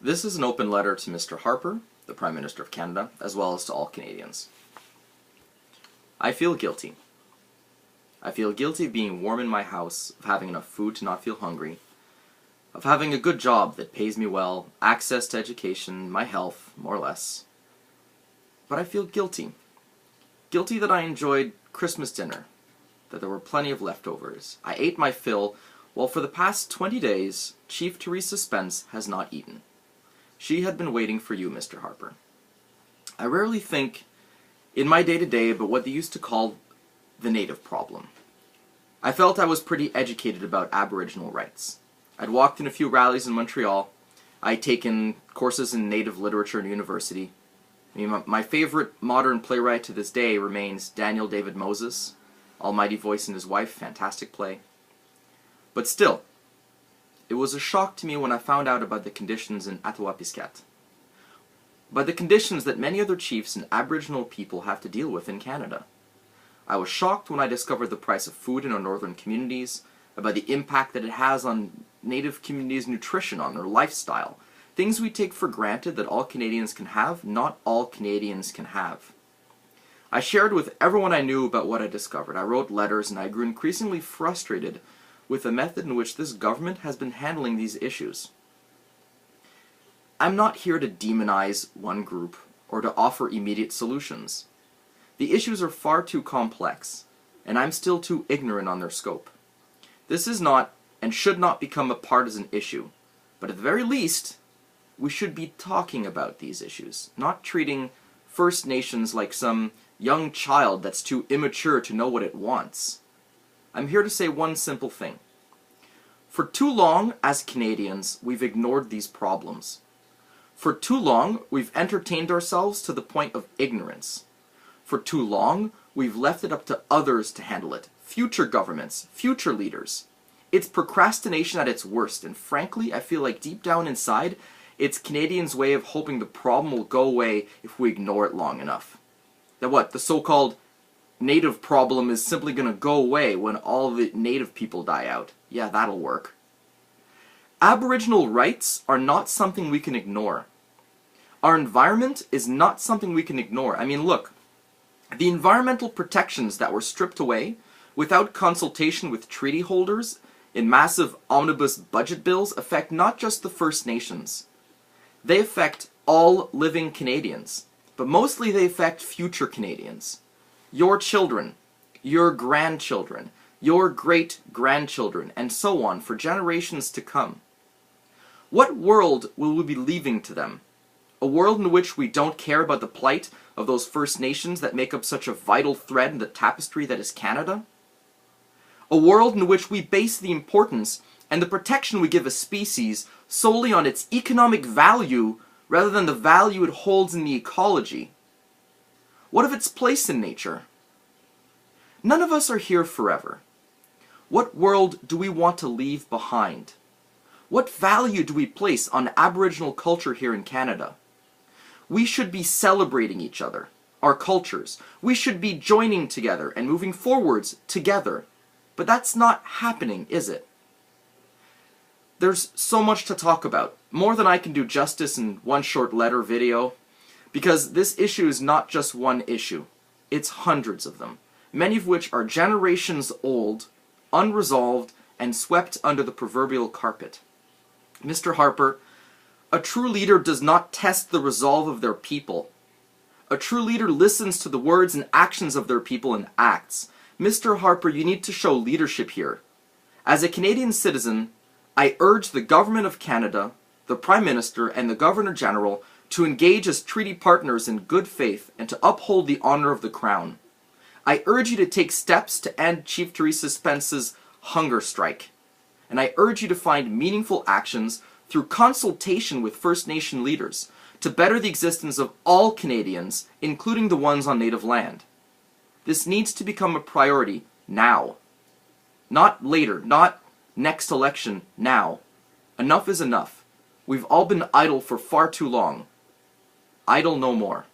This is an open letter to Mr. Harper, the Prime Minister of Canada, as well as to all Canadians. I feel guilty. I feel guilty of being warm in my house, of having enough food to not feel hungry, of having a good job that pays me well, access to education, my health, more or less. But I feel guilty. Guilty that I enjoyed Christmas dinner, that there were plenty of leftovers. I ate my fill, while for the past 20 days, Chief Theresa Spence has not eaten. She had been waiting for you, Mr. Harper. I rarely think in my day-to-day about what they used to call the native problem. I felt I was pretty educated about Aboriginal rights. I'd walked in a few rallies in Montreal. I'd taken courses in native literature in university. I mean, my favorite modern playwright to this day remains Daniel David Moses, Almighty Voice and His Wife, fantastic play. But still, it was a shock to me when I found out about the conditions in Attawapiskat. By the conditions that many other chiefs and Aboriginal people have to deal with in Canada. I was shocked when I discovered the price of food in our northern communities, about the impact that it has on Native communities' nutrition, on their lifestyle. Things we take for granted that all Canadians can have, not all Canadians can have. I shared with everyone I knew about what I discovered. I wrote letters, and I grew increasingly frustrated with the method in which this government has been handling these issues. I'm not here to demonize one group or to offer immediate solutions. The issues are far too complex, and I'm still too ignorant on their scope. This is not and should not become a partisan issue, but at the very least, we should be talking about these issues, not treating First Nations like some young child that's too immature to know what it wants. I'm here to say one simple thing. For too long, as Canadians, we've ignored these problems. For too long, we've entertained ourselves to the point of ignorance. For too long, we've left it up to others to handle it. Future governments, future leaders. It's procrastination at its worst, and frankly, I feel like deep down inside, it's Canadians' way of hoping the problem will go away if we ignore it long enough. That what, the so-called native problem is simply going to go away when all the native people die out. Yeah, that'll work. Aboriginal rights are not something we can ignore. Our environment is not something we can ignore. I mean, look, the environmental protections that were stripped away without consultation with treaty holders in massive omnibus budget bills affect not just the First Nations. They affect all living Canadians, but mostly they affect future Canadians. Your children, your grandchildren, your great-grandchildren, and so on for generations to come. What world will we be leaving to them? A world in which we don't care about the plight of those First Nations that make up such a vital thread in the tapestry that is Canada? A world in which we base the importance and the protection we give a species solely on its economic value rather than the value it holds in the ecology? What of its place in nature? None of us are here forever. What world do we want to leave behind? What value do we place on Aboriginal culture here in Canada? We should be celebrating each other, our cultures. We should be joining together and moving forwards together. But that's not happening, is it? There's so much to talk about, more than I can do justice in one short letter video, because this issue is not just one issue. It's hundreds of them, many of which are generations old, unresolved, and swept under the proverbial carpet. Mr. Harper, a true leader does not test the resolve of their people. A true leader listens to the words and actions of their people and acts. Mr. Harper, you need to show leadership here. As a Canadian citizen, I urge the Government of Canada, the Prime Minister, and the Governor-General to engage as treaty partners in good faith and to uphold the honor of the Crown. I urge you to take steps to end Chief Theresa Spence's hunger strike. And I urge you to find meaningful actions through consultation with First Nation leaders to better the existence of all Canadians, including the ones on native land. This needs to become a priority now. Not later, not next election, now. Enough is enough. We've all been idle for far too long. Idle no more.